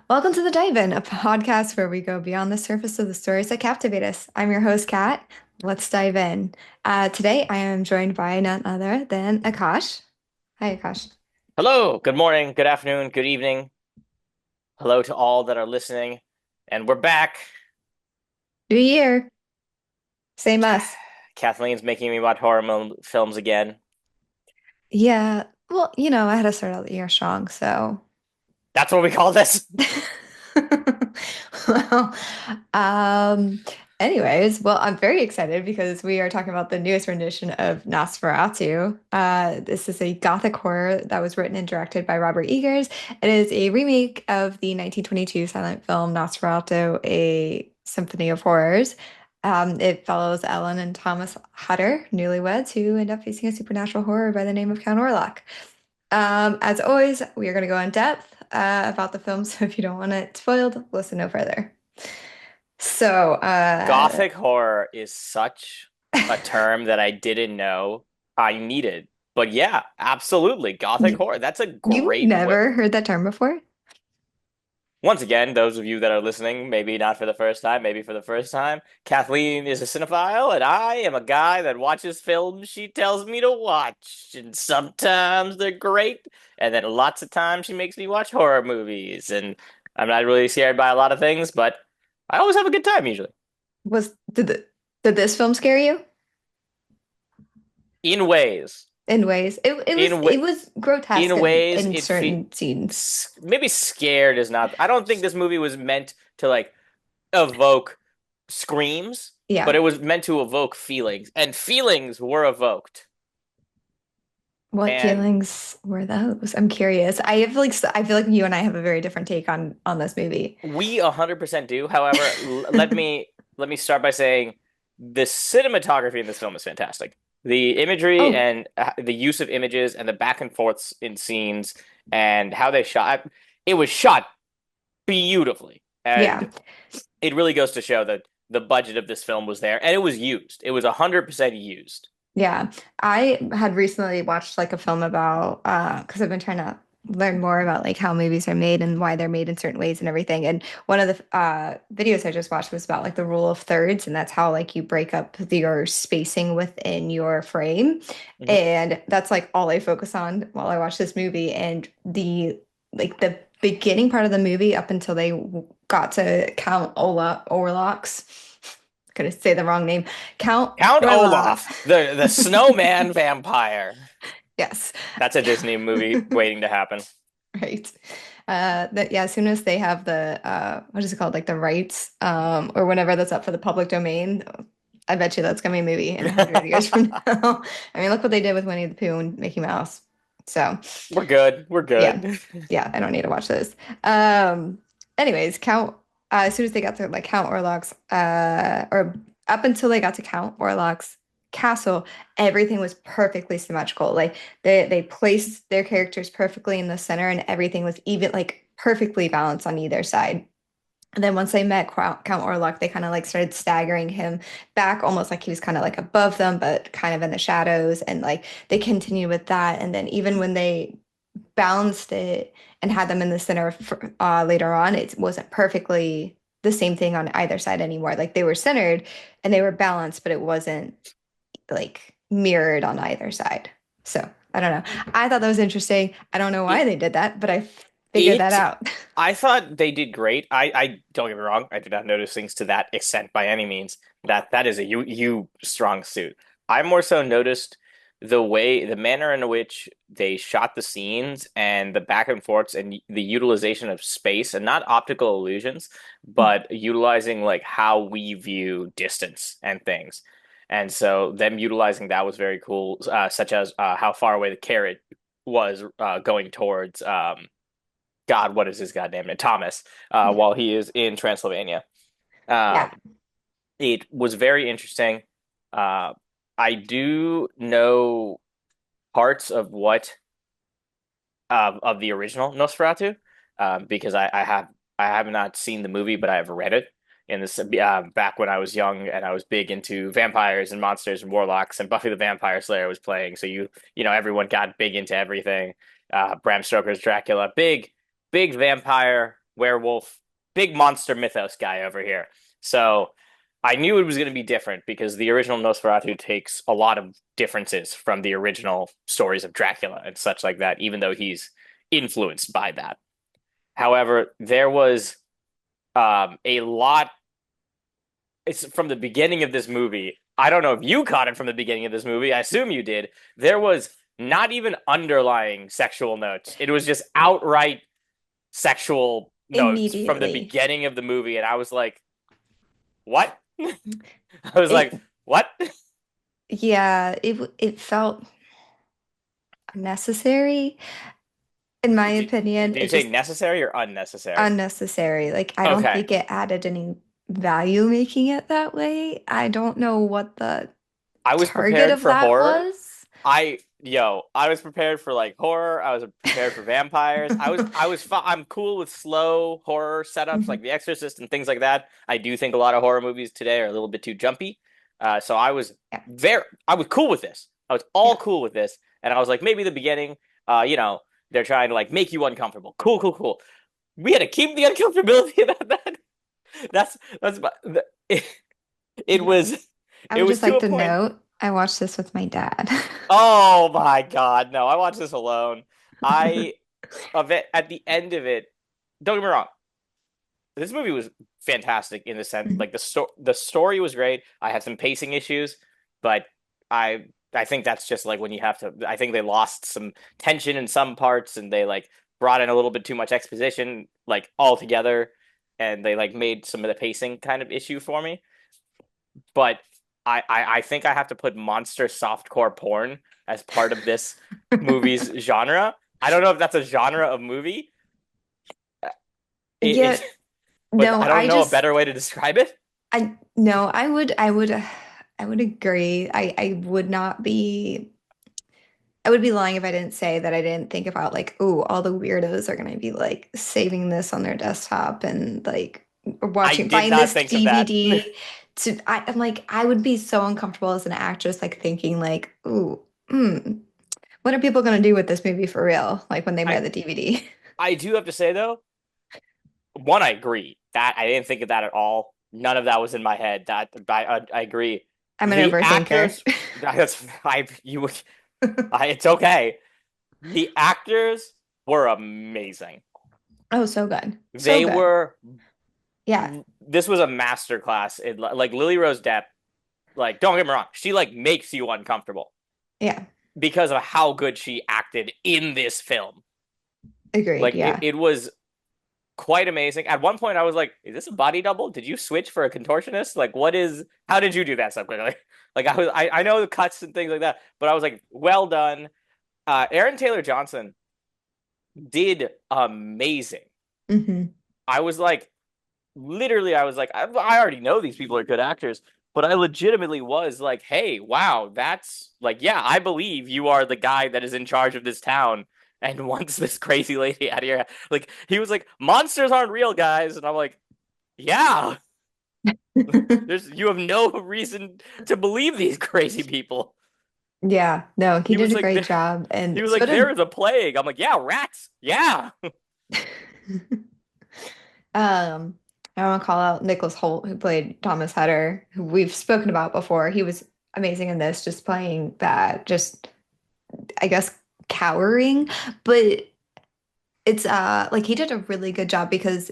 Welcome to The Dive In, a podcast where we go beyond the surface of the stories that captivate us. I'm your host, Kat. Let's dive in. Today, I am joined by none other than Akash. Hi, Akash. Hello, good morning, good afternoon, good evening. Hello to all that are listening. And we're back. New year. Same us. Kathleen's making me watch films again. Yeah. Well, I had to start out the year strong, so. That's what we call this. Well, um, anyways, I'm very excited because we are talking about the newest rendition of Nosferatu. This is a gothic horror that was written and directed by Robert Eggers. It is a remake of the 1922 silent film Nosferatu, A Symphony of Horrors. It follows Ellen and Thomas Hutter, newlyweds, who end up facing a supernatural horror by the name of Count Orlok. As always, we are going to go in depth about the film, so if you don't want it spoiled, listen no further. So, Gothic horror is such a term that I didn't know I needed. But yeah, absolutely. Gothic you, horror. That's a you've great way. never heard that term before? Once again, those of you that are listening, maybe not for the first time, maybe for the first time, Kathleen is a cinephile, and I am a guy that watches films she tells me to watch. And sometimes they're great, and then lots of times she makes me watch horror movies. And I'm not really scared by a lot of things, but I always have a good time usually. Was did the, did this film scare you? In ways, In ways, it was in it wa- was grotesque in in, ways, in certain scenes. maybe scared is not. I don't think this movie was meant to like evoke screams, but Yeah. it was meant to evoke feelings, and feelings were evoked. What And feelings were those? I'm curious. I feel like you and I have a very different take on this movie. we 100% do. However, let me start by saying the cinematography in this film is fantastic. The imagery Oh, and the use of images and the back and forths in scenes and how they shot it was shot beautifully. And yeah. it really goes to show that the budget of this film was there and it was used. It was 100% used. Yeah, I had recently watched like a film about because I've been trying to learn more about like how movies are made and why they're made in certain ways and everything. And one of the videos I just watched was about like the rule of thirds, and that's how like you break up your spacing within your frame. Mhm. And that's like all I focus on while I watch this movie. And the beginning part of the movie up until they got to Count Orlok's, gonna say the wrong name, Count Count Orlok. Olaf, the snowman vampire. Yes. That's a Disney movie waiting to happen. Right. That yeah, as soon as they have the what is it called? Like the rights, or whenever that's up for the public domain, I bet you that's gonna be a movie in 100 years from now. I mean, look what they did with Winnie the Pooh and Mickey Mouse. So We're good. We're yeah. good. Yeah, I don't need to watch those. Um, anyways, as soon as they got to like Count Orlok's or up until they got to Count Orlok's castle, everything was perfectly symmetrical. Like they placed their characters perfectly in the center and everything was even like perfectly balanced on either side. And then once they met Count Orlok, they kind of like started staggering him back, almost like he was kind of like above them, but kind of in the shadows. And like they continued with that. And then even when they balanced it and had them in the center later on, it wasn't perfectly the same thing on either side anymore. Like they were centered and they were balanced, but it wasn't like mirrored on either side. So I don't know. I thought that was interesting. I don't know why It they did that, but I figured that it out. I thought they did great. I don't get me wrong, I did not notice things to that extent by any means. That is a you strong suit. I more so noticed the manner in which they shot the scenes and the back and forths and the utilization of space and not optical illusions, but utilizing like how we view distance and things. And so them utilizing that was very cool, such as how far away the carrot was going towards God, what is his goddamn name? Thomas, while he is in Transylvania. Yeah. Um, it was very interesting. Uh, I do know parts of what of the original Nosferatu because I have not seen the movie, but I have read it in this back when I was young and I was big into vampires and monsters and warlocks and Buffy the Vampire Slayer was playing. So you know everyone got big into everything. Bram Stoker's Dracula, big vampire. werewolf, big monster mythos guy over here. So I knew it was going to be different because the original Nosferatu takes a lot of differences from the original stories of Dracula and such like that, even though he's influenced by that. However, there was a lot. It's from the beginning of this movie. I don't know if you caught it from the beginning of this movie. I assume you did. There was not even underlying sexual notes. It was just outright sexual notes from the Immediately. beginning of the movie, and I was like, "What?" I was like, It, "What?" yeah, it felt unnecessary, in my Did, opinion. did you It say just necessary or unnecessary? unnecessary. Like, I don't Okay, think it added any value making it that way. I don't know what the I was target prepared of for that horror. was. I was prepared for like horror. I was prepared for vampires. I'm cool with slow horror setups Mhm. like The Exorcist and things like that. I do think a lot of horror movies today are a little bit too jumpy. So Yeah. I was cool with this. I was all Yeah. cool with this, and I was like, maybe the beginning, you know, they're trying to like make you uncomfortable. Cool, cool, cool. We had to keep the uncomfortability about that. That's it, it Yeah. was I it would was just to like a to point. note I watched this with my dad. Oh my God, no! I watched this alone. I of it at the end of it. Don't get me wrong. This movie was fantastic in the sense, Mhm. like the story was great. I had some pacing issues, but I think that's just like when you have to. I think they lost some tension in some parts, and they like brought in a little bit too much exposition, like altogether, and they like made some of the pacing kind of issue for me. But I think I have to put monster softcore porn as part of this movie's genre. I don't know if that's a genre of movie. Yeah, It but no, I don't know a better way to describe it. I no, I would agree. I would not be I would be lying if I didn't say that I didn't think about like, oh, all the weirdos are gonna be like saving this on their desktop and like I watching, did buying not this think of that. DVD to I'm like, I would be so uncomfortable as an actress, like thinking like, ooh, what are people gonna do with this movie for real? Like when they buy I the DVD. I do have to say though, one, I agree that I didn't think of that at all. None of that was in my head. That I agree. I'm an The overthinker. actors, that's it's okay. The actors were amazing. Oh, so good. So They good. were. Yeah. This was a masterclass in like Lily Rose Depp. Like, don't get me wrong, she like makes you uncomfortable Yeah. because of how good she acted in this film. Agreed. Like, Yeah. it was quite amazing. At one point, I was like, "Is this a body double? Did you switch for a contortionist? Like, what is? How did you do that so quickly?" Like, I know the cuts and things like that, but I was like, "Well done." Aaron Taylor Johnson did amazing. Hmm. I was like, literally, I was like, I already know these people are good actors, but I legitimately was like, "Hey, wow, that's like, yeah, I believe you are the guy that is in charge of this town." And wants this crazy lady out of here. Like, he was like, monsters aren't real, guys. And I'm like, yeah, there's you have no reason to believe these crazy people. Yeah. No, he He did was a like great there, job. he And was so like there did is a plague. I'm like, yeah, rats. Yeah. um I want to call out Nicholas Holt, who played Thomas Hutter, who we've spoken about before. He was amazing in this, just playing that, just I guess cowering. But it's like he did a really good job because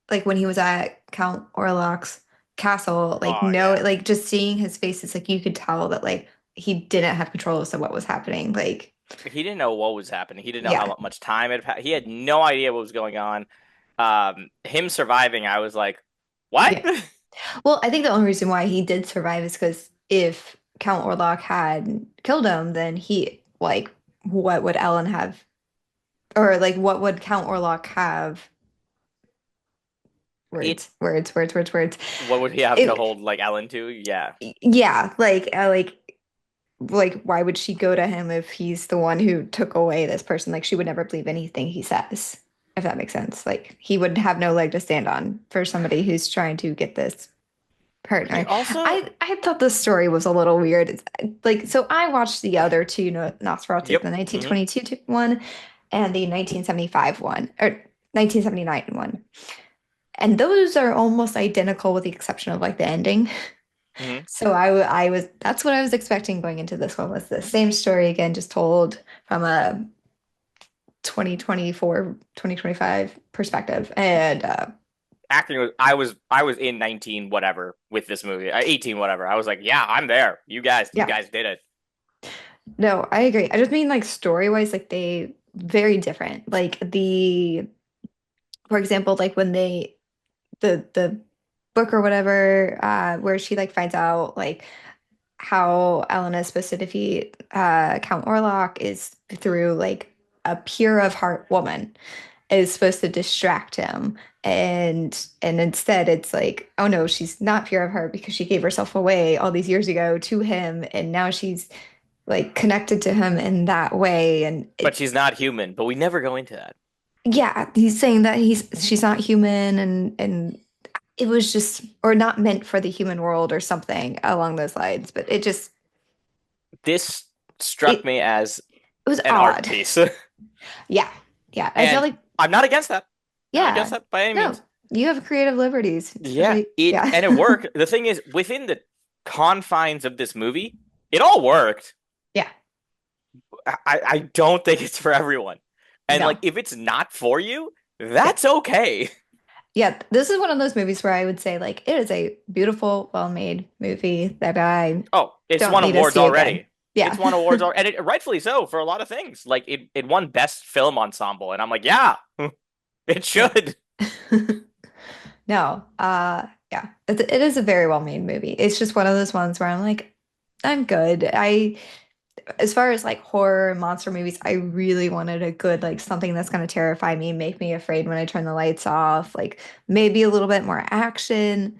like when he was at Count Orlok's castle, like Oh no, yeah. like just seeing his face, it's like you could tell that like he didn't have control of what was happening. Like, He didn't know what was happening. He didn't know yeah, how much time had passed. He had no idea what was going on. Him surviving, I was like, what? yeah. Well, I think the only reason why he did survive is because if Count Orlok had killed him, then he like what would Ellen have, or like what would Count Orlok have? It. Words. What would he have to It, hold like Ellen to? Yeah. yeah, like why would she go to him if he's the one who took away this person? Like she would never believe anything he says, if that makes sense. Like he would have no leg to stand on for somebody who's trying to get this He partner. also. I thought the story was a little weird. Like so I watched the other two Nosferatu, Yep. the 1922 one and the 1975 one. Or 1979 one. And those are almost identical with the exception of like the ending. Hmm. So I was that's what I was expecting going into this one was the same story again, just told from a 2024, 2025 perspective. And Acting was I was in 19 whatever with this movie, 18 whatever. I was like, yeah, I'm there. You yeah, guys did it. no, I agree. I just mean like story-wise, like they very different. Like the, for example, like when they the book or whatever, where she like finds out like how Elena is supposed to defeat Count Orlok is through like a pure of heart woman is supposed to distract him. And instead it's like, oh no, she's not pure of heart because she gave herself away all these years ago to him, and now she's like connected to him in that way. And But it, she's not human. But we never go into that. yeah, he's saying that she's not human, and it was just or not meant for the human world or something along those lines. But it just This struck it me as it was an art odd. piece, Yeah. Yeah. I felt and like, I'm not against that. Not against yeah. that by any No, means. you have creative liberties, Yeah, especially, it yeah. and it worked. The thing is, within the confines of this movie, it all worked. Yeah. I don't think it's for everyone. And like No. if it's not for you, Yeah. that's okay. Yeah. This is one of those movies where I would say, like, it is a beautiful, well-made movie that I Oh, it's don't won need to awards see again. already. It's Yeah. won awards already, and rightfully so for a lot of things. Like it won best film ensemble, and I'm like, yeah, it Yeah. should. No. Yeah. It is a very well-made movie. It's just one of those ones where I'm like, I'm good. As far as like horror and monster movies, I really wanted a good, like something that's going to terrify me, make me afraid when I turn the lights off, like maybe a little bit more action.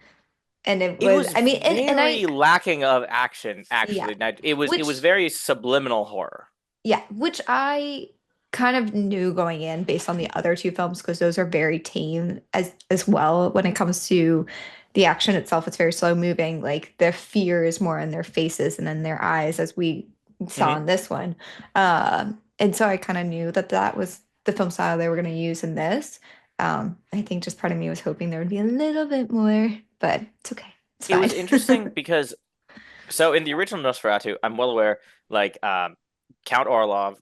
And it It was, was I mean, and I, very lacking of action, yeah, actually. Now, it was which, very subliminal horror. yeah, which I kind of knew going in based on the other two films because those are very tame as well when it comes to the action itself. It's very slow moving. Like the fear is more in their faces and in their eyes, as we saw Hmm. in this one. And so I kind of knew that that was the film style they were going to use in this. I think just part of me was hoping there would be a little bit more, but it's okay. It's It fine. was interesting because so in the original Nosferatu, I'm well aware, like Count Orlok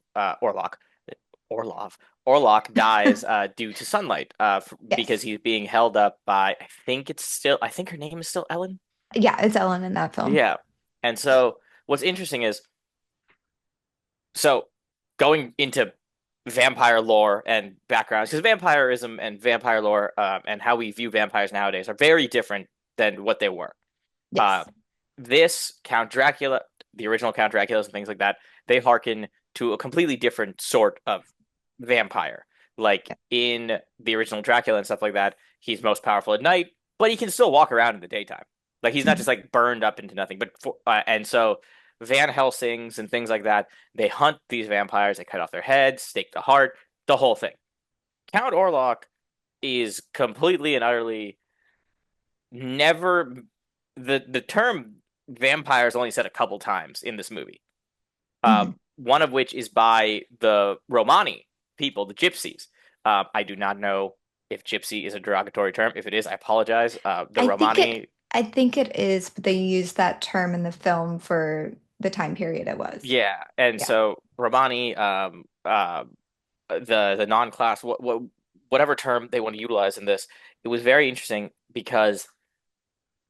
dies due to sunlight because Yes. he's being held up by I think her name is still Ellen. Yeah, it's Ellen in that film. Yeah. And so what's interesting is so going into vampire lore and backgrounds, because vampirism and vampire lore and how we view vampires nowadays are very different than what they were. Uh, Yes. this Count Dracula, the original Count Draculas and things like that, they hearken to a completely different sort of vampire. Like Yeah. in the original Dracula and stuff like that, he's most powerful at night, but he can still walk around in the daytime. Like he's not just Mhm. like burned up into nothing. And so Van Helsings and things like that, they hunt these vampires, they cut off their heads, stake the heart, the whole thing. Count Orlok is completely and utterly never the term vampire is only said a couple times in this movie. Mhm. One of which is by the Romani people, the Gypsies. I do not know if gypsy is a derogatory term. If it is, I apologize. The I think it Romani, I think it is, but they used that term in the film for the time period it was. yeah, and Yeah. so Romani, the non-class, whatever term they want to utilize in this, it was very interesting because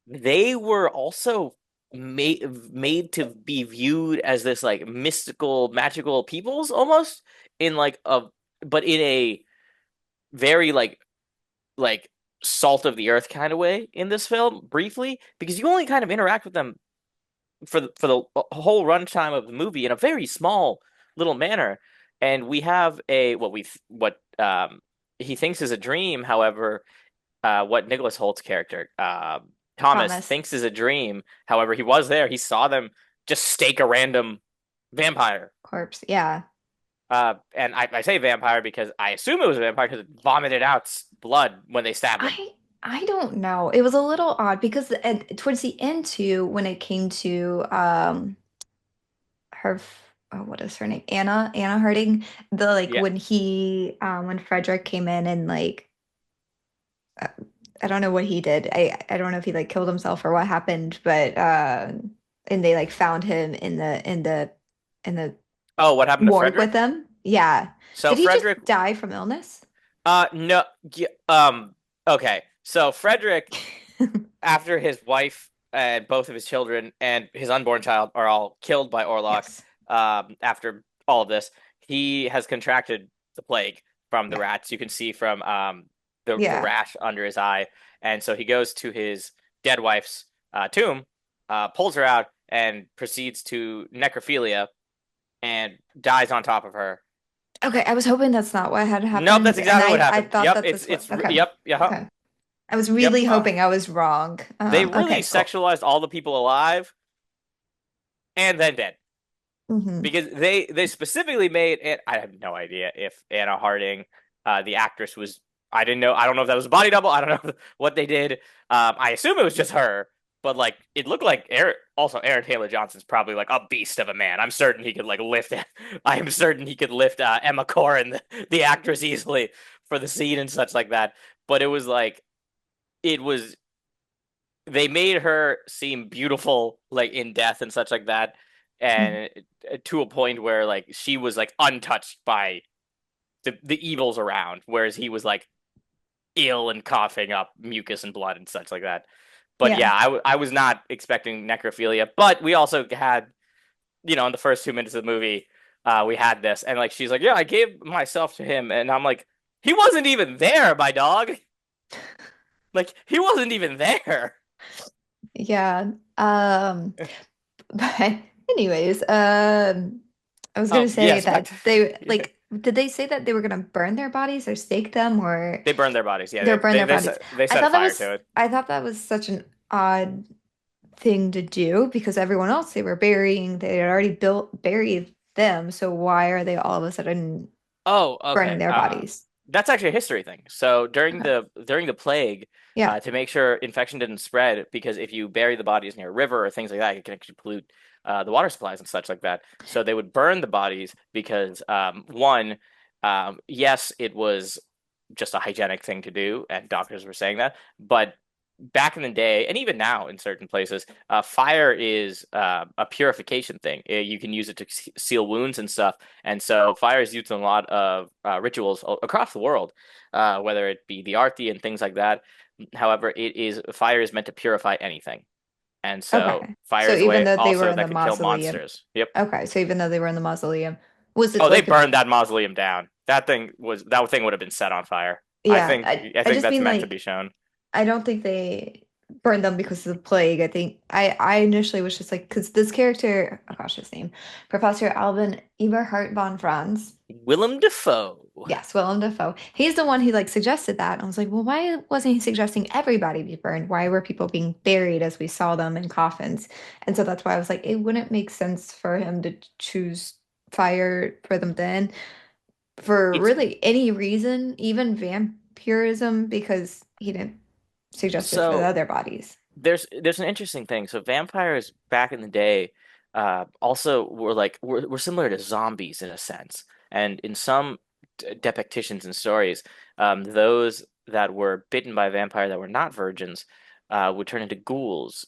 they were also made to be viewed as this like mystical, magical peoples almost in like a but in a very like salt of the earth kind of way in this film briefly because you only kind of interact with them for the whole runtime of the movie in a very small little manner and we have a what he thinks is a dream however what Nicholas Holt's character, Thomas, Thomas thinks is a dream. However, he was there. He saw them just stake a random vampire. corpse. Yeah. And I say vampire because I assume it was a vampire because it vomited out blood when they stabbed him. I don't know. It was a little odd because towards the end too, when it came to her. oh, what is her name? Anna Harding. The like Yeah. when Frederick came in and like uh, I don't know what he did. I don't know if he like killed himself or what happened, but and they like found him in the Oh, what happened to morgue with Frederick? them. Yeah. So Did he just Frederick, die from illness? no, okay. So Frederick, after his wife and both of his children and his unborn child are all killed by Orlok, Yes. after all of this, he has contracted the plague from the Yeah. rats. You can see from the Yeah. rash under his eye, and so he goes to his dead wife's tomb, pulls her out, and proceeds to necrophilia and dies on top of her. Okay, I was hoping that's not what had Nope, that's happened, and exactly what I happened. thought Yep, that this was okay. yep, yeah, Okay. I was yep. really hoping I was wrong. They really Okay, cool. sexualized all the people alive and then dead Hmm. because they specifically made it. I have no idea if Anna Harding, the actress, was. I didn't know. I don't know if that was a body double. I don't know what they did. I assume it was just her, but like it looked like Aaron. Also, Aaron Taylor Johnson's probably like a beast of a man. I'm certain he could like lift. I'm certain he could lift Emma Corrin, the actress, easily for the scene and such like that. But it was like it was they made her seem beautiful like in death and such like that, and to a point where like she was like untouched by the evils around, whereas he was like ill and coughing up mucus and blood and such like that. But Yeah. yeah, I was not expecting necrophilia, but we also had, in the first 2 minutes of the movie, we had this, and like she's like, yeah, I gave myself to him, and I'm like, he wasn't even there, my dog. Like he wasn't even there. Yeah. But anyways, I was gonna Oh say yes, back that to they yeah. like did they say that they were gonna burn their bodies or stake them or They burned their bodies. Yeah, they're burn their they bodies? set they set fire to it. I thought that was such an odd thing to do because everyone else they were burying, they had already built buried them, so why are they all of a sudden Oh, burning okay. their bodies? That's actually a history thing. So Okay. during the plague, Yeah. to make sure infection didn't spread, because if you bury the bodies near a river or things like that, it can actually pollute the water supplies and such like that. So they would burn the bodies because one, yes, it was just a hygienic thing to do, and doctors were saying that, but back in the day, and even now in certain places, fire is a purification thing. You can use it to seal wounds and stuff, and so fire is used in a lot of rituals across the world, whether it be the arty and things like that. However, it is fire is meant to purify anything, and so Okay. fire So is a even way though they were also in the that can kill mausoleum. monsters. Yep. Okay, so even though they were in the mausoleum, was it Oh, they like a burned that mausoleum down. That thing would have been set on fire. yeah, I I think just that's mean meant to be like shown. I don't think they burned them because of the plague. I think I initially was just like because this character, oh gosh, his name, Professor Alvin Eberhard von Franz. Willem Dafoe. Yes, Willem Dafoe. He's the one who like suggested that. I was like, well, why wasn't he suggesting everybody be burned? Why were people being buried as we saw them in coffins? And so that's why I was like, it wouldn't make sense for him to choose fire for them then for It's really any reason, even vampirism, because he didn't suggest it for the so other bodies. there's an interesting thing. So vampires back in the day also were similar to zombies in a sense. And in some depictions and stories, those that were bitten by a vampire that were not virgins would turn into ghouls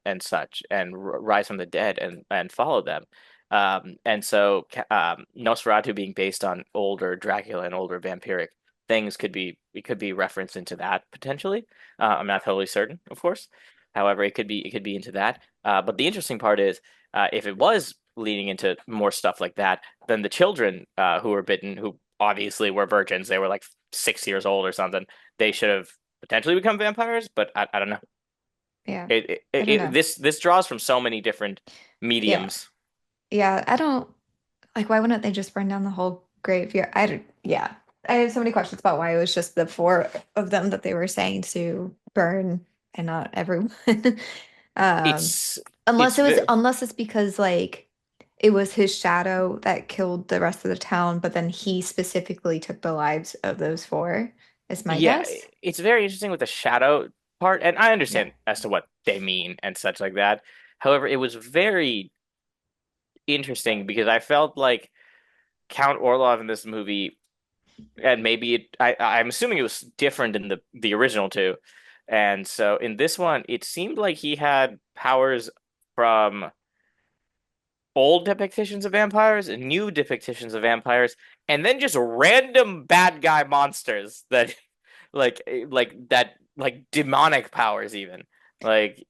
and such and rise from the dead and follow them. And so Nosferatu being based on older Dracula and older vampiric things could be referenced into that potentially. I'm not totally certain, of course. However, it could be into that. But the interesting part is, if it was leading into more stuff like that, then the children who were bitten, who obviously were virgins, they were like 6 years old or something, they should have potentially become vampires. But I don't know. Yeah, I don't know. This draws from so many different Yeah, mediums. yeah, I don't like. Why wouldn't they just burn down the whole graveyard? I don't. Yeah, I have so many questions about why it was just the four of them that they were saying to burn and not everyone. Um, It's it's unless it's because like it was his shadow that killed the rest of the town, but then he specifically took the lives of those four, is my yeah, guess. it's very interesting with the shadow part, and I Yeah. understand as to what they mean and such like that. However, interesting because I felt like Count Orlov in this movie, and maybe I'm assuming it was different in the original too. And so in this one, it seemed like he had powers from old depictions of vampires and new depictions of vampires, and then just random bad guy monsters that like demonic powers even. Like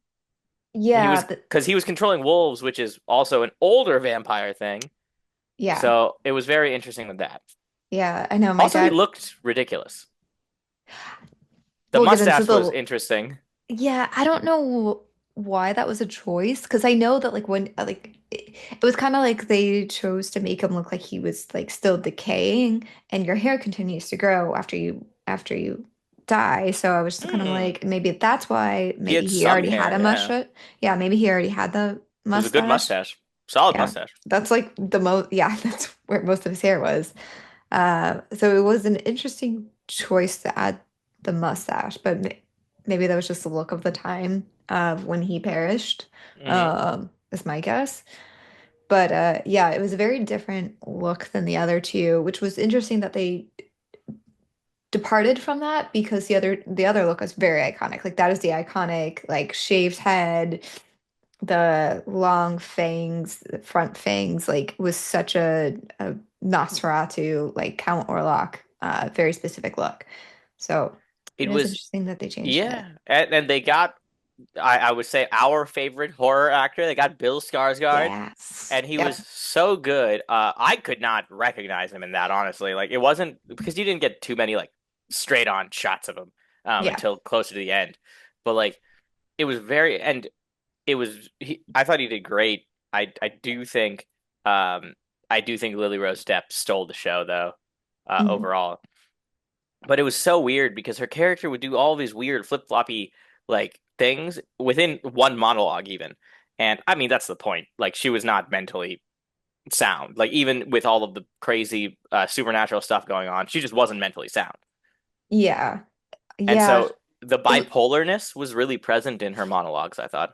he Yeah, was because he was controlling wolves, which is also an older vampire thing. yeah, So it was very interesting with that. yeah. I know my Also, he dad. looked ridiculous. The We'll get into mustache was the. interesting. Yeah, I don't know why that was a choice because I know that like when like it was kind of like they chose to make him look like he was like still decaying, and your hair continues to grow after you die. So I was just kind of Hmm. like maybe that's why He maybe had he some already had hair, a yeah. mustache. Yeah, maybe he already had the It was a good mustache. mustache. Solid Yeah, mustache. that's like the most. Yeah, that's where most of his hair was. So it was an interesting choice to add the mustache, but maybe that was just the look of the time of when he perished, Hmm. is my guess. But yeah, it was a very different look than the other two, which was interesting that they departed from that because the other look was very iconic. Like that is the iconic like shaved head, the long fangs, the front fangs, like was such a Nosferatu, like Count Orlok, very specific look. So It it is was, interesting that they changed it. yeah. And they got, I would say, our favorite horror actor. They got Bill Skarsgård, Yes. and he was Yep. so good. I could not recognize him in that, honestly. Like, it wasn't because you didn't get too many, like, straight on shots of him Yeah. until closer to the end. But, like, it was very, and I thought he did great. I do think, um, I do think Lily Rose Depp stole the show, though, Mhm. overall. But it was so weird because her character would do all these weird flip-floppy like things within one monologue even. And I mean that's the point. Like she was not mentally sound. Like even with all of the crazy supernatural stuff going on, she just wasn't mentally sound. Yeah. And Yeah. so the It, bipolarness was really present in her monologues, I thought.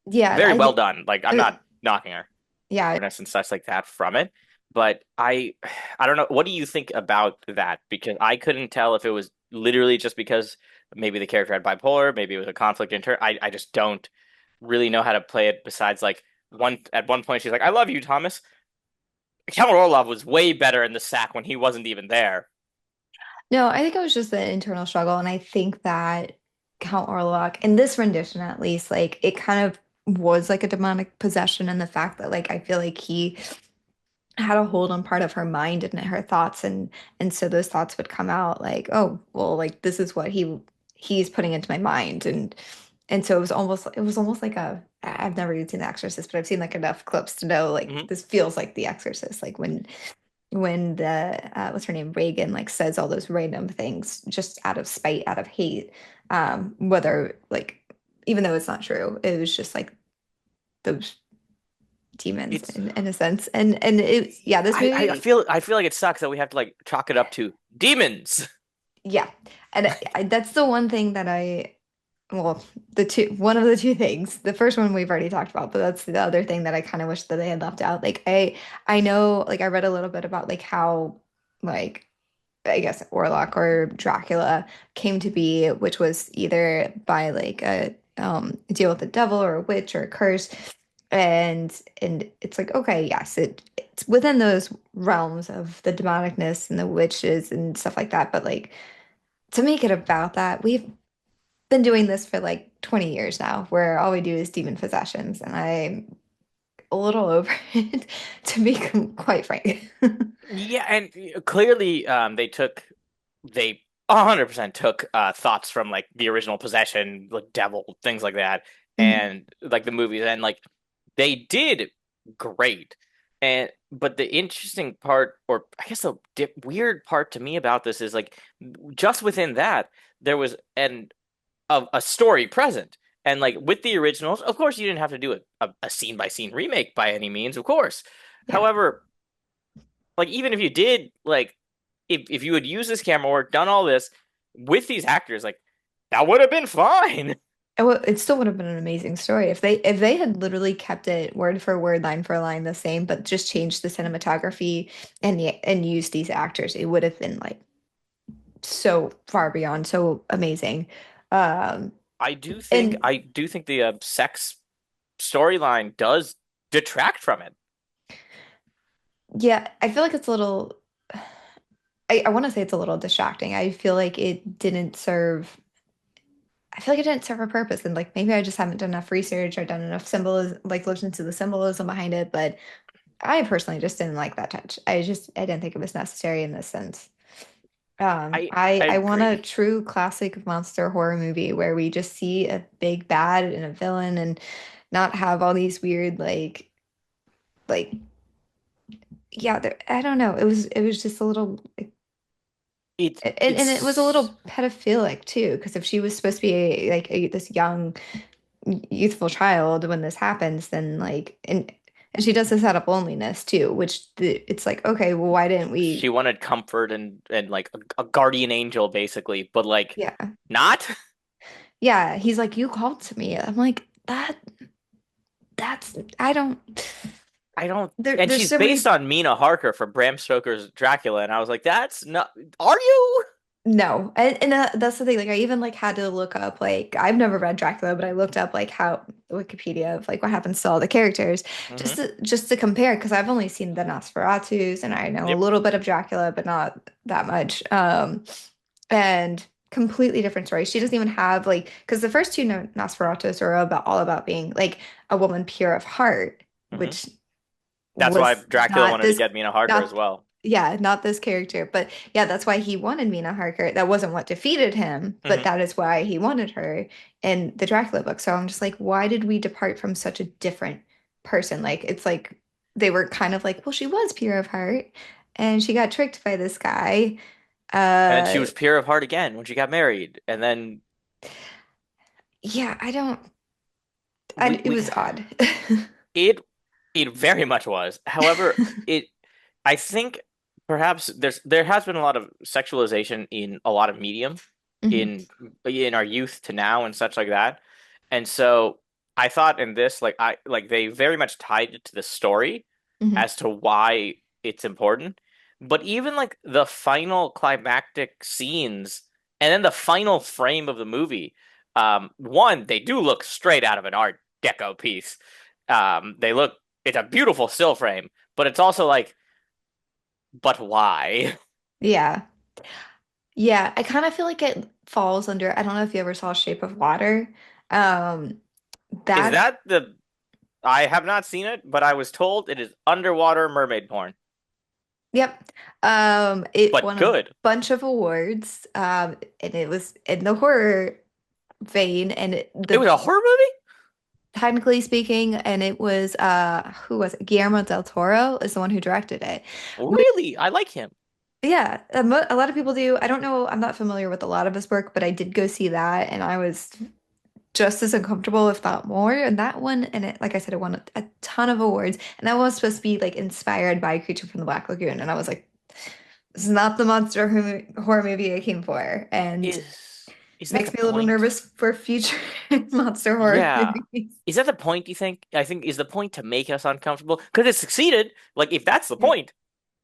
yeah. Very I well think. done. Like I'm Uh, not knocking her. yeah. Awareness and such like that from it. But I don't know. What do you think about that? Because I couldn't tell if it was literally just because maybe the character had bipolar, maybe it was a conflict in her. I just don't really know how to play it. Besides, like one point she's like, "I love you, Thomas." Count Orlov was way better in the sack when he wasn't even there. No, I think it was just an internal struggle, and I think that Count Orlok, in this rendition at least, like it kind of was like a demonic possession, and the fact that like I feel like he had a hold on part of her mind and her thoughts, and so those thoughts would come out like, oh, well, like this is what he's putting into my mind, and so it was almost like a I've never even seen The Exorcist, but I've seen like enough clips to know like Hmm. this feels like The Exorcist, like when the what's her name Reagan like says all those random things just out of spite, out of hate, whether like even though it's not true, it was just like those demons It's in a sense, and yeah, this movie. I feel like it sucks that we have to like chalk it up to demons. Yeah. And that's the one thing that well, one of the two things. The first one we've already talked about, but that's the other thing that I kind of wish that they had left out. Like I know, like I read a little bit about like how like I guess Orlok or Dracula came to be, which was either by like a deal with the devil or a witch or a curse. And it's like, okay, yes, it's within those realms of the demonicness and the witches and stuff like that. But like to make it about that, we've been doing this for like 20 years now, where all we do is demon possessions, and I'm a little over it, to be quite frank. Yeah, and clearly they 100% took thoughts from like the original Possession, like Devil, things like that, Mhm. and like the movies, and like they did great. And but the interesting part, or I guess the weird part to me about this is like just within that there was a story present. And like with the originals, of course, you didn't have to do a scene by scene remake by any means, of course. Yeah. However, like even if you did, like if you had used this camera work, done all this with these actors, like that would have been fine. It still would have been an amazing story if they had literally kept it word for word, line for line the same, but just changed the cinematography and used these actors. It would have been like so far beyond, so amazing. Um, and I do think the sex storyline does detract from it. yeah, I feel like it's a little. I want to say it's a little distracting. I feel like it didn't serve. I feel like it didn't serve a purpose, and like maybe I just haven't done enough research or done enough symbolism, like looked into the symbolism behind it. But I personally just didn't like that touch. I didn't think it was necessary in this sense. I I want a agree. true classic monster horror movie where we just see a big bad and a villain and not have all these weird like yeah, I don't know. It was just a little and it was a It's little pedophilic too, because if she was supposed to be this young youthful child when this happens, then and she does this out of loneliness too, it's like, okay, well, why didn't she we? wanted comfort and like a guardian angel basically, but like Yeah, not. yeah. He's like, you called to me. I'm like, that's I don't. I don't. And There's she's so many. based on Mina Harker from Bram Stoker's Dracula, and I was like, that's not. Are you? No, and that's the thing. Like, I even like had to look up. Like, I've never read Dracula, but I looked up like how Wikipedia of like what happens to all the characters, Hmm. just to compare. Because I've only seen the Nosferatus, and I know a Yep. little bit of Dracula, but not that much. And completely different story. She doesn't even have like because the first two Nosferatus are about all about being like a woman pure of heart, Hmm. which That's why was Dracula not wanted to this get Mina Harker as not well. yeah, not this character. But yeah, that's why he wanted Mina Harker. That wasn't what defeated him, but Hmm. that is why he wanted her in the Dracula book. So I'm just like, why did we depart from such a different person? Like it's like they were kind of like, well, she was pure of heart and she got tricked by this guy. And then she Uh was pure of heart again when she got married, and then yeah, I don't it we was odd. it it very much was. However, it I think perhaps there has been a lot of sexualization in a lot of medium Hmm. in in our youth to now and such like that. And so I thought in this I like they very much tied it to the story Hmm. as to why it's important. But even like the final climactic scenes and then the final frame of the movie, one, they do look straight out of an Art Deco piece. They look it's a beautiful still frame, but it's also like, but why? Yeah. Yeah, I kind of feel like it falls under, I don't know if you ever saw Shape of Water. Um, Is that, that the I have not seen it, but I was told it is underwater mermaid porn. yep. It But won a good. bunch of awards. And it was in the horror vein, and It was the a horror movie? technically speaking, and it was who was it? Guillermo del Toro is the one who directed it. Which, Really? I like him. yeah, a lot of people do. I don't know, I'm not familiar with a lot of his work, but I did go see that, and I was just as uncomfortable, if not more. And that one, and it, like I said, it won a ton of awards. And that was supposed to be like inspired by Creature from the Black Lagoon. And I was like, this is not the horror movie I came for. And Is that the makes me a little point? nervous for future monster horror Yeah. movies. Is that the point, you think? I think is the point to make us uncomfortable? Because it succeeded. Like if that's the Yeah. point,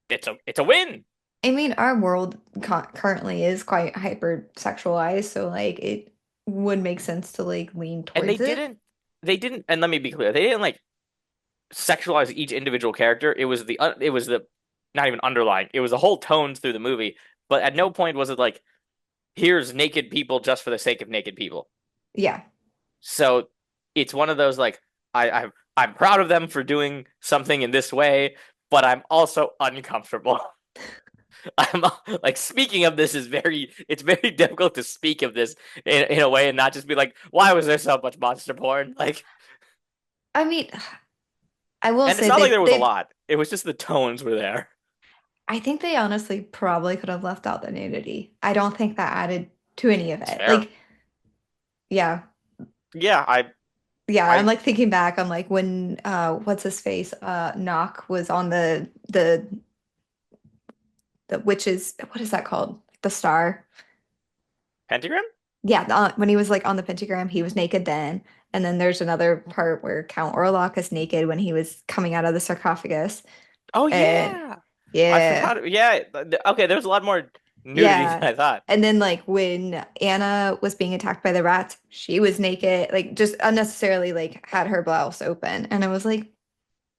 it's a win. I mean, our world currently is quite hyper sexualized, so like it would make sense to like lean And towards it. they didn't and let me be clear, they didn't like sexualize each individual character. It was the not even underlying. It was the whole tones through the movie. But at no point was it like here's naked people just for the sake of naked people. Yeah. So it's one of those like I'm proud of them for doing something in this way, but I'm also uncomfortable. I'm like speaking of this is it's very difficult to speak of this in a way and not just be like, why was there so much monster porn? Like, I mean, I will and it's say not like there was a they've lot. It was just the tones were there. I think they honestly probably could have left out the nudity. I don't think that added to any of It's it. fair. Like, yeah. Yeah, Yeah, I'm I like thinking back on like when what's his face? Knock was on the witches, what is that called? The star. pentagram. Yeah, when he was like on the pentagram, he was naked then. And then there's another part where Count Orlok is naked when he was coming out of the sarcophagus. Oh And yeah. I yeah, forgot. Yeah. Okay, there's a lot more nudity than yeah. I thought. And then like when Anna was being attacked by the rats, she was naked, like just unnecessarily like had her blouse open. And I was like,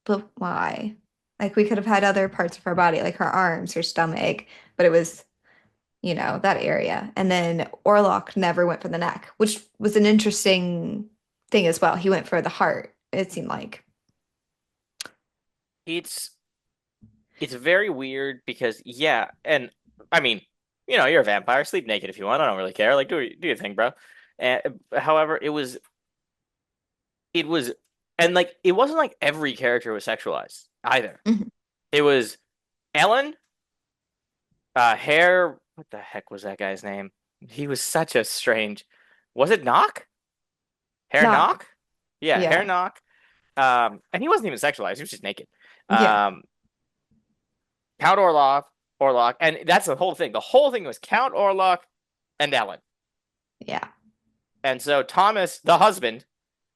but why? Like we could have had other parts of her body, like her arms, her stomach, but it was, that area. And then Orlok never went for the neck, which was an interesting thing as well. He went for the heart, it seemed like. It's it's very weird because yeah, and I mean, you're a vampire, sleep naked if you want. I don't really care. Like do your thing, bro. And however, it was and like it wasn't like every character was sexualized either. Mhm. It was Ellen, Hair, what the heck was that guy's name? He was such a strange. Was it Knock? Hair Knock. Knock? Yeah, Hair Yeah. Knock. And he wasn't even sexualized. He was just naked. Yeah. Um, Count Orlok, and that's the whole thing. The whole thing was Count Orlok and Ellen. Yeah. And so Thomas, the husband,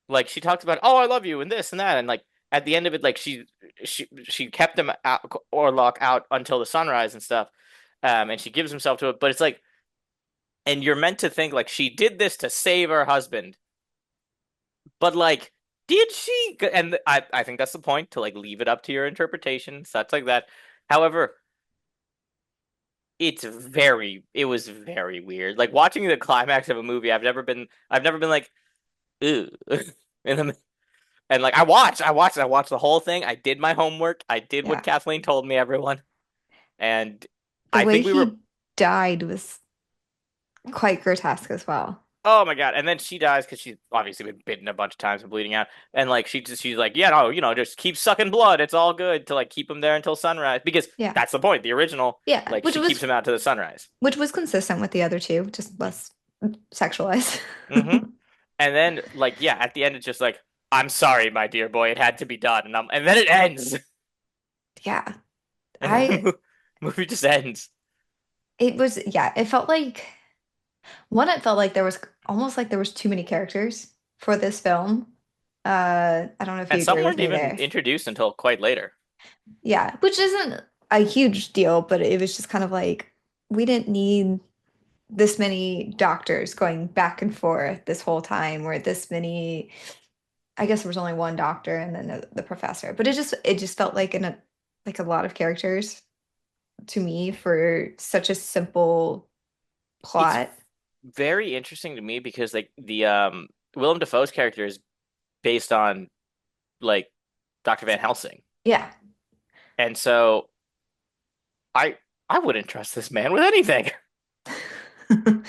like she talks about, oh, I love you and this and that, and like at the end of it, like she kept him out, Orlok out until the sunrise and stuff, and she gives himself to it. But it's like, and you're meant to think like she did this to save her husband, but like, did she? And I think that's the point to like leave it up to your interpretation, such like that. However, it was very weird. Like watching the climax of a movie, I've never been like, ew. And like I watched the whole thing. I did my homework. I did what Yeah. Kathleen told me, everyone. And The I way think we were, he died was quite grotesque as well. oh my God. And then she dies because she's obviously been bitten a bunch of times and bleeding out. And like she's like, yeah, no, just keep sucking blood. It's all good to like keep him there until sunrise. Because Yeah. that's the point. The original, Yeah. like Which she keeps was him out to the sunrise. which was consistent with the other two, just less sexualized. Hmm. And then like, yeah, at the end it's just like, I'm sorry, my dear boy, it had to be done. And then it ends. Yeah. And then I the movie just ends. it was yeah, it felt like it felt like there was almost like there was too many characters for this film. I don't know if And you some agree with weren't me even there. introduced until quite later. Yeah, which isn't a huge deal, but it was just kind of like we didn't need this many doctors going back and forth this whole time, or this many. I guess there was only one doctor and then the professor, but it just felt like like a lot of characters to me for such a simple It's plot. very interesting to me because like the Willem Dafoe's character is based on like Dr. Van Helsing. Yeah. And so I I wouldn't trust this man with anything.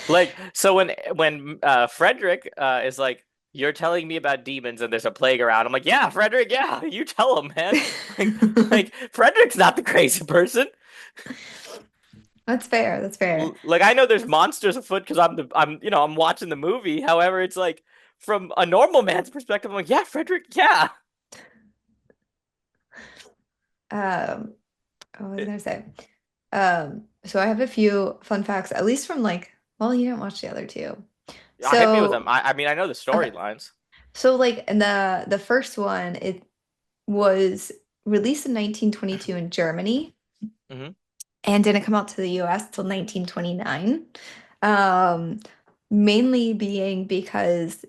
Like so when Frederick is like, you're telling me about demons and there's a plague around. I'm like, yeah, Frederick, yeah, you tell him, man. Like Frederick's not the crazy person. That's fair. That's fair. Like I know there's monsters afoot because I'm watching the movie. However, it's like from a normal man's perspective, I'm like, yeah, Frederick, yeah. Um, what was I gonna say? So I have a few fun facts, at least from like, well, you didn't watch the other two. Hit me with them. So, I mean, I know the okay. storylines. So like in the first one, it was released in 1922 in Germany Hmm. and didn't come out to the US till 1929. Um, Mainly being because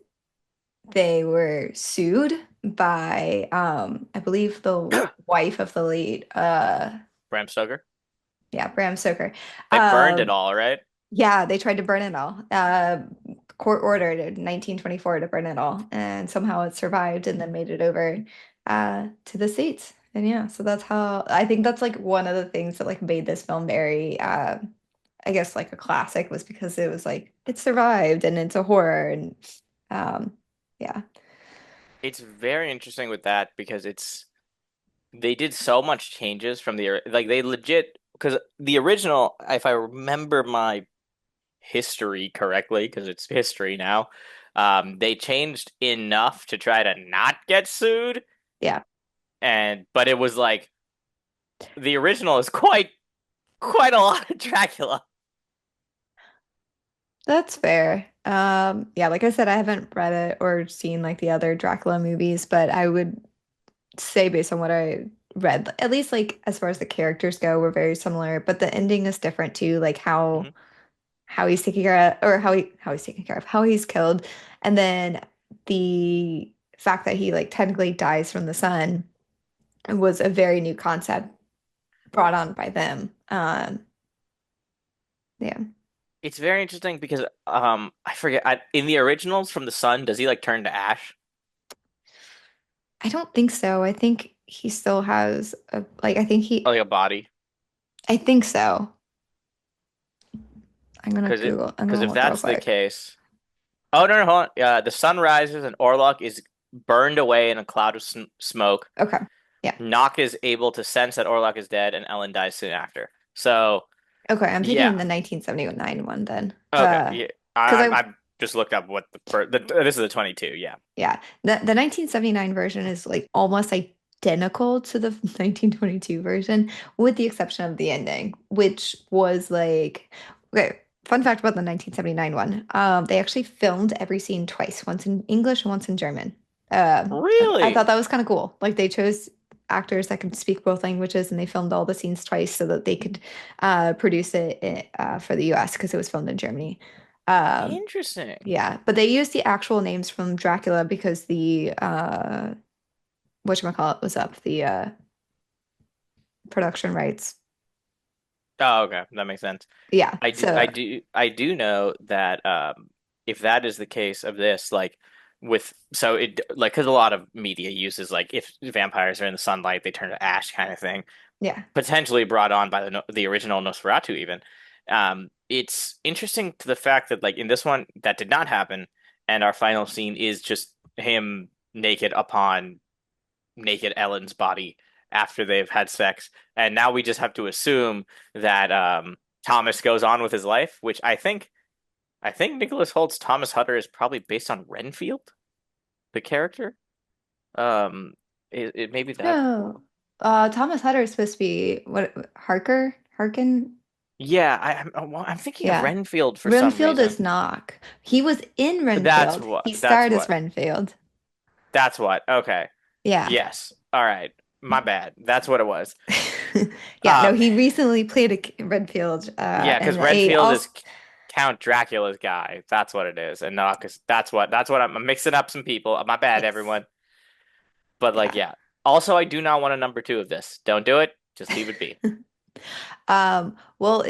they were sued by I believe the wife of the late Bram Stoker. yeah, Bram Stoker. They burned it Um all, right? yeah, they tried to burn it all. Court ordered in 1924 to burn it all, and somehow it survived and then made it over to the States. And yeah, so that's how I think that's like one of the things that like made this film very I guess like a classic was because it was like it survived and it's a horror and um yeah. It's very interesting with that because they did so much changes from like they legit because the original, if I remember my history correctly, because it's history now, they changed enough to try to not get sued, Yeah. and but it was like the original is quite a lot of Dracula. That's fair. Yeah, like I said, I haven't read it or seen like the other Dracula movies, but I would say based on what I read, at least like as far as the characters go, we're very similar, but the ending is different too, like Hmm. how he's taking care of or how he's taken care of, how he's killed, and then the fact that he like technically dies from the sun was a very new concept brought on by them. Yeah. It's very interesting because I forget in the originals from the sun, does he like turn to ash I don't think so. I think he still has a like like a body? I think so. I'm Because gonna if look real that's the quick. case, oh no, no, hold on. The sun rises and Orlok is burned away in a cloud of smoke. Okay. Yeah. Nock is able to sense that Orlok is dead, and Ellen dies soon after. So Okay, I'm thinking yeah, the 1979 one then. okay, yeah. Because I I just looked up what this is the 22. Yeah, yeah, the 1979 version is like almost identical to the 1922 version, with the exception of the ending, which was like, okay, fun fact about the 1979 one. They actually filmed every scene twice, once in English and once in German. I thought really that was kind of cool. Like they chose actors that could speak both languages and they filmed all the scenes twice so that they could produce it for the US because it was filmed in Germany. Um, interesting. yeah, but they used the actual names from Dracula because the whatchamacallit was up, the production rights. Oh, okay, that makes sense. Yeah, so I do know that if that is the case of this, like with so it like because a lot of media uses like if vampires are in the sunlight, they turn to ash kind of thing, yeah, potentially brought on by the original Nosferatu even. It's interesting to the fact that like in this one that did not happen, and our final scene is just him naked upon naked Ellen's body after they've had sex, and now we just have to assume that Thomas goes on with his life, which I think Nicholas Holt's Thomas Hutter is probably based on Renfield, the character. Um, it maybe that. no. Thomas Hutter is supposed to be what Harkin? Yeah, I'm thinking of Yeah. Renfield for some Renfield reason. is Knock. He was in That's Renfield. what. He That's starred as what. Renfield. That's what. Okay. Yeah. Yes. All right. My bad. That's what it was. Yeah, no, Um, he recently played a Renfield yeah, because and a Renfield is also Count Dracula's guy. That's what it is, and not because that's what I'm mixing up some people. My bad, yes. everyone. But like, Yeah. yeah. Also, I do not want a number two of this. Don't do it. Just leave it be. Well,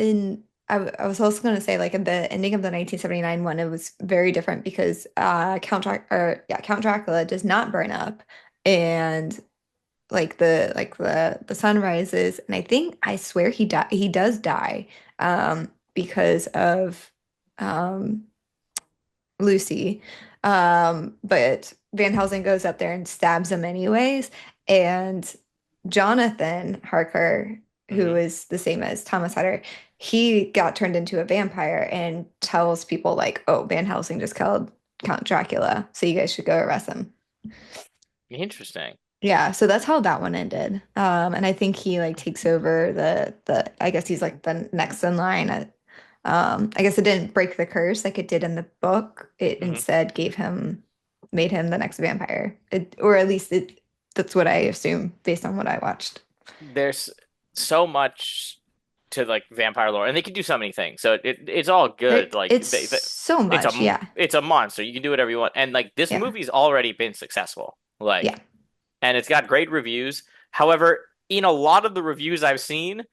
I was also going to say, like, in the ending of the 1979 one, it was very different because Count Dracula does not burn up, and the sun rises, and I swear he does die, because of um Lucy. But Van Helsing goes up there and stabs him anyways. And Jonathan Harker, who Hmm. is the same as Thomas Hutter, he got turned into a vampire and tells people like, "Oh, Van Helsing just killed Count Dracula, so you guys should go arrest him." Interesting. Yeah, so that's how that one ended. And I think he like takes over the I guess he's like the next in line. I guess it didn't break the curse like it did in the book. It Hmm. instead made him the next vampire. Or at least that's what I assume based on what I watched. There's so much to like vampire lore, and they can do so many things. So it's all There, good. Like it's so it's much. Yeah. it's a monster. You can do whatever you want, and like this Yeah. movie's already been successful. Yeah. Like, and it's got great reviews. However, in a lot of the reviews I've seen,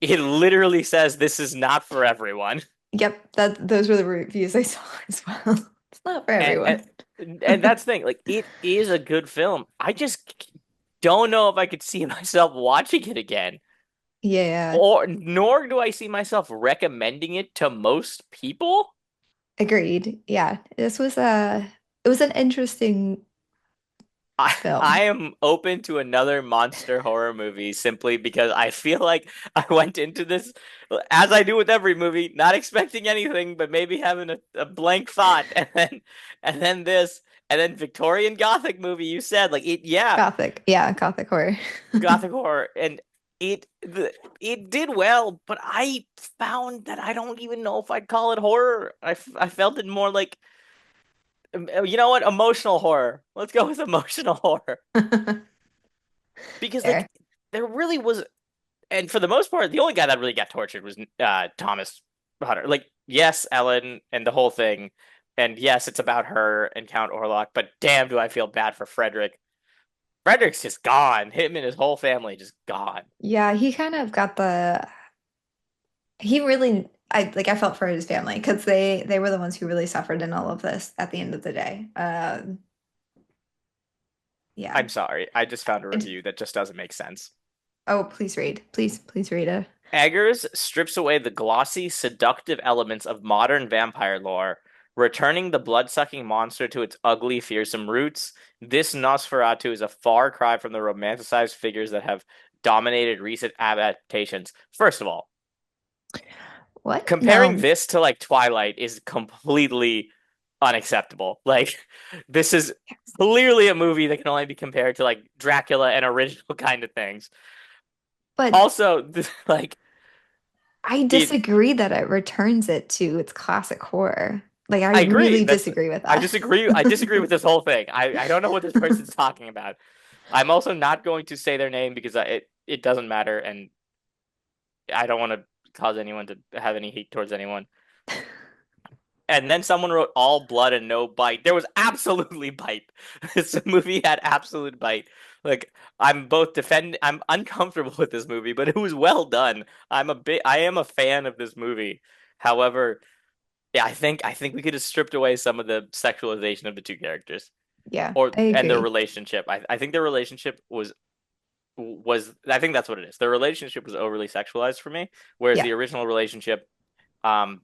it literally says this is not for everyone. Yep. Those were the reviews I saw as well. It's not for And, everyone. and that's the thing. Like, it is a good film. I just don't know if I could see myself watching it again, Yeah. or nor do I see myself recommending it to most people. Agreed. Yeah. It was an interesting I film. am open to another monster horror movie simply because I feel like I went into this, as I do with every movie, not expecting anything, but maybe having a blank thought, and then this, and then Victorian Gothic movie. You said like it, yeah, Gothic. Yeah, Gothic horror. Gothic horror, and it did well, but I found that I don't even know if I'd call it horror. I felt it more like, you know what, emotional horror. Let's go with emotional horror because Fair. there really was, and for the most part, the only guy that really got tortured was Thomas Hunter. Like, yes, Ellen and the whole thing, and yes, it's about her and Count Orlok, but damn, do I feel bad for Frederick. Frederick's just gone. Him and his whole family just gone. Yeah, he kind of got the he really I felt for his family because they were the ones who really suffered in all of this at the end of the day. Yeah. I'm sorry. I just found a It, review that just doesn't make sense. oh, please read. Please read it. Eggers strips away the glossy, seductive elements of modern vampire lore, returning the blood-sucking monster to its ugly, fearsome roots. This Nosferatu is a far cry from the romanticized figures that have dominated recent adaptations. First of all, What? comparing No. this to like Twilight is completely unacceptable. Like, this is clearly a movie that can only be compared to like Dracula and original kind of things. But Also, like I it disagree that it returns it to its classic horror. Like I I agree. really That's disagree with I that. disagree. I disagree with this whole thing. I don't know what this person's talking about. I'm also not going to say their name because it doesn't matter, and I don't want to cause anyone to have any hate towards anyone. And then someone wrote all blood and no bite. There was absolutely bite. This movie had absolute bite. Like, I'm uncomfortable with this movie, but it was well done. I am a fan of this movie. However, yeah, I think we could have stripped away some of the sexualization of the two characters Yeah, or I and their agree. relationship. I think their relationship was I think that's what it is. Their relationship was overly sexualized for me, whereas Yeah. the original relationship, um,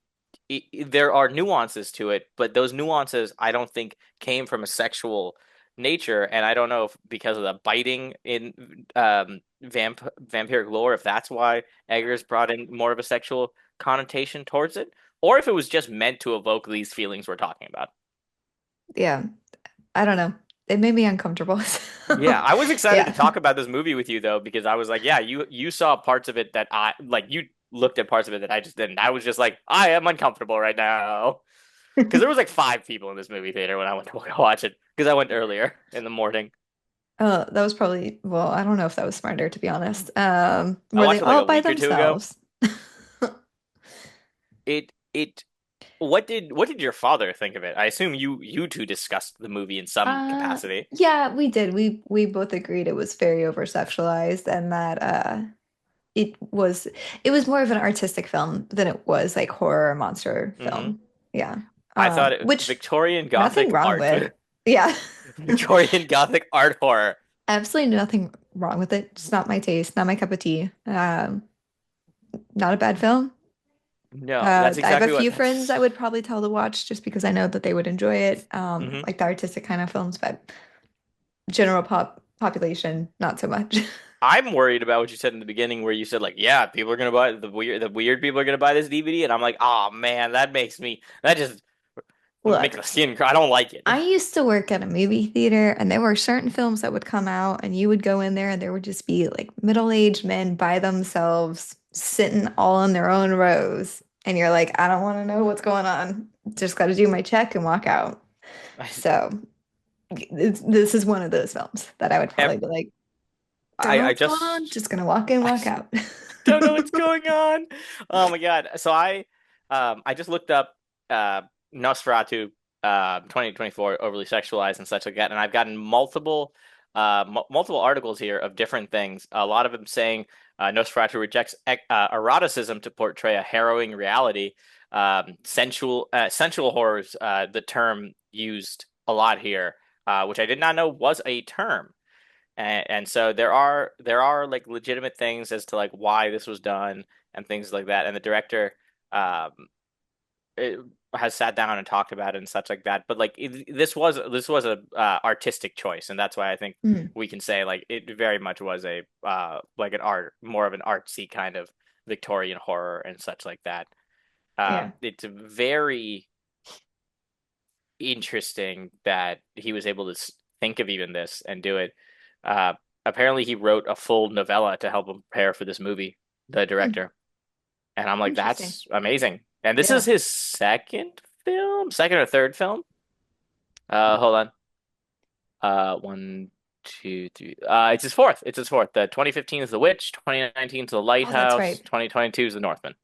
there are nuances to it, but those nuances I don't think came from a sexual nature, and I don't know if because of the biting in vampiric lore, if that's why Eggers brought in more of a sexual connotation towards it, or if it was just meant to evoke these feelings we're talking about. Yeah. I don't know. It made me uncomfortable. Yeah, So, I was excited to yeah. talk about this movie with you though, because I was like, yeah, you saw parts of it that I like. You looked at parts of it that I just didn't. I was just like, I am uncomfortable right now because there was like five people in this movie theater when I went to watch it because I went earlier in the morning. That was probably, well, I don't know if that was smarter, to be honest. I Were they watched it like all a by week or two ago. themselves? It what did your father think of it? I assume you two discussed the movie in some Uh, capacity. yeah, we did. We both agreed it was very over sexualized and that it was it was more of an artistic film than it was like horror monster Hmm. film. Yeah. I thought Which Victorian nothing Gothic wrong art, with. Yeah. Victorian Gothic art horror. Absolutely nothing wrong with it. It's not my taste, not my cup of tea. Not a bad film. No, that's I have a exactly what few friends I that's. would probably tell to watch just because I know that they would enjoy it, Hmm. like the artistic kind of films, but general population, not so much. I'm worried about what you said in the beginning, where you said like, yeah, people are gonna buy the weird people are gonna buy this DVD, and I'm like, oh man, that just makes Look, my skin cry. I don't like it. I used to work at a movie theater, and there were certain films that would come out, and you would go in there, and there would just be like middle-aged men by themselves, sitting all in their own rows. And you're like, I don't want to know what's going on. Just got to do my check and walk out. So this is one of those films that I would I, probably be like, don't know I what's going on. just Just gonna walk in, I walk out. don't know what's going on. Oh my God. So I just looked up uh Nosferatu 2024 overly sexualized and such like that, and I've gotten multiple articles here of different things. A lot of them saying Nosferatu rejects eroticism to portray a harrowing reality. Sensual horrors, the term used a lot here, which I did not know was a term. And so there are like legitimate things as to like why this was done and things like that. And the director um it, has sat down and talked about it and such like that. But like this was a artistic choice, and that's why I think Mm, we can say like it very much was a like an art more of an artsy kind of Victorian horror and such like that. yeah. It's very interesting that he was able to think of even this and do it. apparently he wrote a full novella to help him prepare for this movie, the Hmm, director. And I'm like, interesting. that's amazing. And this is Yeah. his second film, second or third film. Hold on. One, two, three. It's his fourth. It's his fourth. The 2015 is The Witch, 2019 is The Oh, that's Lighthouse, right. 2022 is The Northman.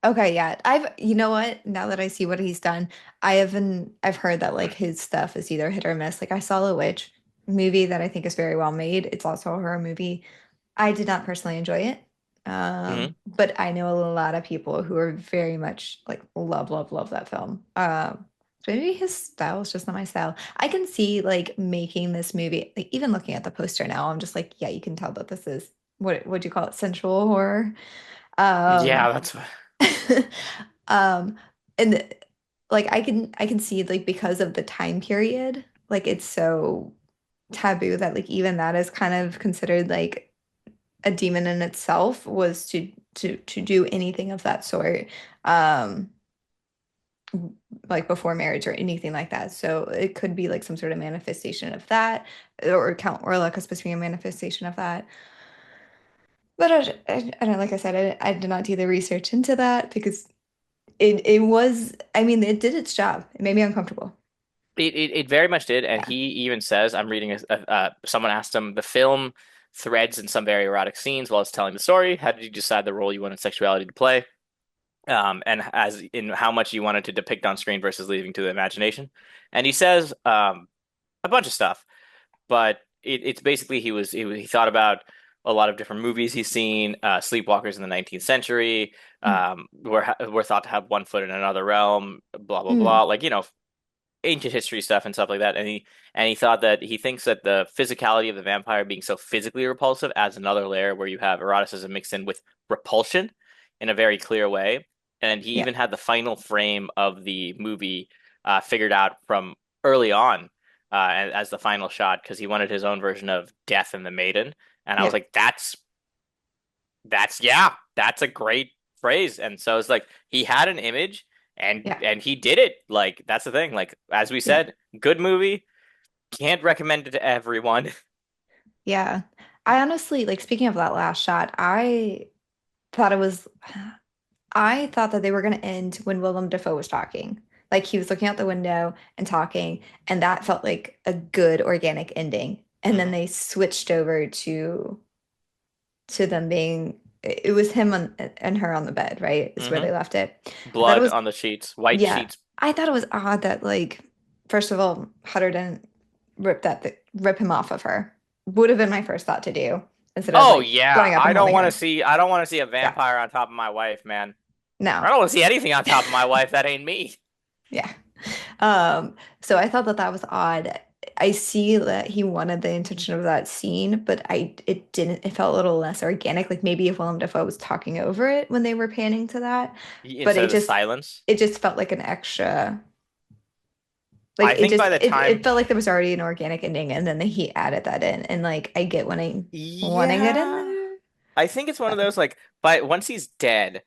Okay, yeah. You know what? Now that I see what he's done, I've heard that like his stuff is either hit or miss. Like I saw The Witch movie that I think is very well made. It's also a horror movie. I did not personally enjoy it. Hmm. But I know a lot of people who are very much like love, love, love that film. So maybe his style is just not my style. I can see like making this movie, like even looking at the poster now, I'm just like, yeah, you can tell that this is what do you call it? Sensual horror. Um, Yeah, that's um, and like I can see like because of the time period, like it's so taboo that like even that is kind of considered like a demon in itself was to do anything of that sort um like before marriage or anything like that. So it could be like some sort of manifestation of that or Count Orlok is supposed to be a manifestation of that. But I don't like I said I did not do the research into that because it was I mean it did its job. It made me uncomfortable. it very much did, and Yeah. he even says, I'm reading someone asked him the film threads in some very erotic scenes while it's telling the story. How did you decide the role you wanted sexuality to play? And as in how much you wanted to depict on screen versus leaving to the imagination. And he says a bunch of stuff, but it's basically he thought about a lot of different movies he's seen. Sleepwalkers in the 19th century Mm. were thought to have one foot in another realm. Blah blah Mm. blah. Like ancient history stuff and stuff like that. And he thought that he thinks that the physicality of the vampire being so physically repulsive adds another layer where you have eroticism mixed in with repulsion in a very clear way. And he Yeah. even had the final frame of the movie figured out from early on as the final shot because he wanted his own version of Death and the Maiden. And I was Yep. like, yeah, that's a great phrase. And so it's like he had an image Yeah. and he did it. Like that's the thing. Like as we Yeah. said, good movie. Can't recommend it to everyone. Yeah. I honestly like speaking of that last shot, thought it was I thought that they were going to end when Willem Dafoe was talking. Like he was looking out the window and talking, and that felt like a good organic ending. And then Hmm. they switched over to them being it was him and her on the bed, right? Is where Hmm. they left it. I thought it Blood was on the sheets, white yeah. sheets. I thought it was odd that like first of all, Hutter didn't rip him off of her. Would have been my first thought to do instead of Oh like yeah, going up and holding her. I don't want to see a Yeah. vampire on top of my wife, man. I No. don't want to see anything on top of my wife that ain't me. Yeah. So I thought that that was odd. I see that he wanted the intention of that scene, but it didn't. It felt a little less organic. Like maybe if Willem Dafoe was talking over it when they were panning to that, but Instead of the silence. it just felt like an extra. Like I think by the it time felt like there was already an organic ending, and then he added that in, and like I get wanting it in yeah, there. I think it's one of But, those like but once he's dead,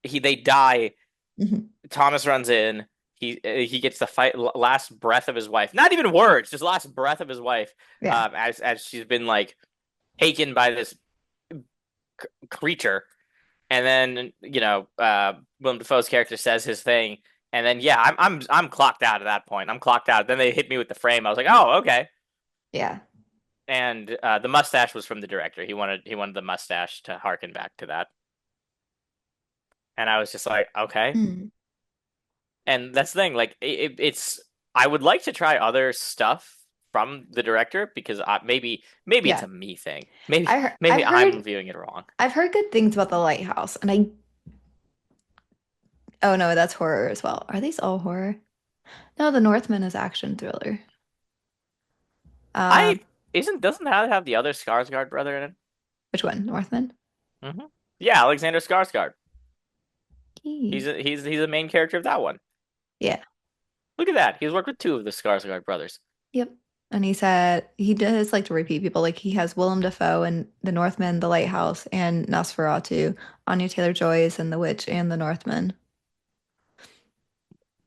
they die. mhm. Thomas runs in. He gets the last breath of his wife. Not even words, just last breath of his wife. Yeah, As she's been like taken by this creature, and then Willem Dafoe's character says his thing, and then yeah, I'm clocked out at that point. I'm clocked out. Then they hit me with the frame. I was like, oh okay. yeah. And the mustache was from the director. He wanted the mustache to harken back to that, and I was just like, okay. Mm. And that's the thing. Like it's I would like to try other stuff from the director because maybe it's Yeah. a me thing. Maybe I've I'm heard viewing it wrong. good things about the lighthouse, and I oh no, that's horror as well. Are these all horror? No, The Northman is action thriller. I Um, isn't doesn't that have the other Skarsgård brother in it? which one? Northman? Yeah, Alexander Skarsgård. Eee. He's the main character of that one. Yeah. Look at that. He's worked with two of the Skarsgård brothers. Yep. And he said he does like to repeat people. Like he has Willem Dafoe and The Northman, The Lighthouse, and Nosferatu. Anya Taylor-Joy is in The Witch and The Northman.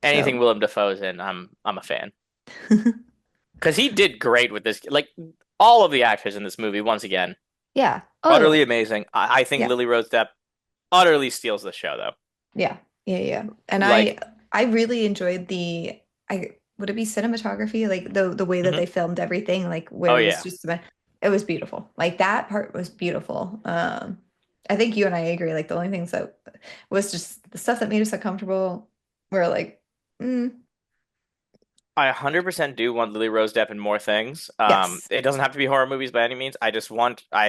So Anything Willem Dafoe's in, I'm a fan because he did great with this. Like All of the actors in this movie, once again, Yeah. Oh yeah. utterly amazing. I think Yeah. Lily Rose Depp utterly steals the show, though. Yeah. Yeah. Yeah. And I Like, I really enjoyed the I would it be cinematography? Like the way that mhm. they filmed everything, like where Oh it was yeah, just it was beautiful. Like that part was beautiful. I think you and I agree. Like the only things that was just the stuff that made us uncomfortable were like, mm, I 100% do want Lily Rose Depp in more things. yes. It doesn't have to be horror movies by any means. I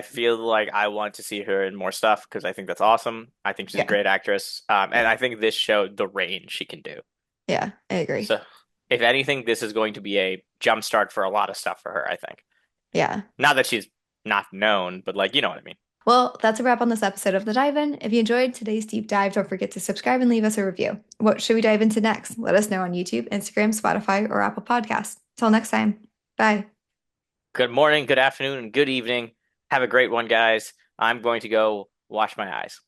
feel like I want to see her in more stuff because I think that's awesome. I think she's a Yeah. great actress. And Yeah. I think this showed the range she can do. Yeah. I agree. So, if anything, this is going to be a jump start for a lot of stuff for her, I think. Yeah. Not that she's not known, but like, you know what I mean. Well, that's a wrap on this episode of The Dive In. If you enjoyed today's deep dive, don't forget to subscribe and leave us a review. What should we dive into next? Let us know on YouTube, Instagram, Spotify, or Apple Podcasts. Till next time. Bye. Good morning, good afternoon, and good evening. Have a great one, guys. I'm going to go wash my eyes.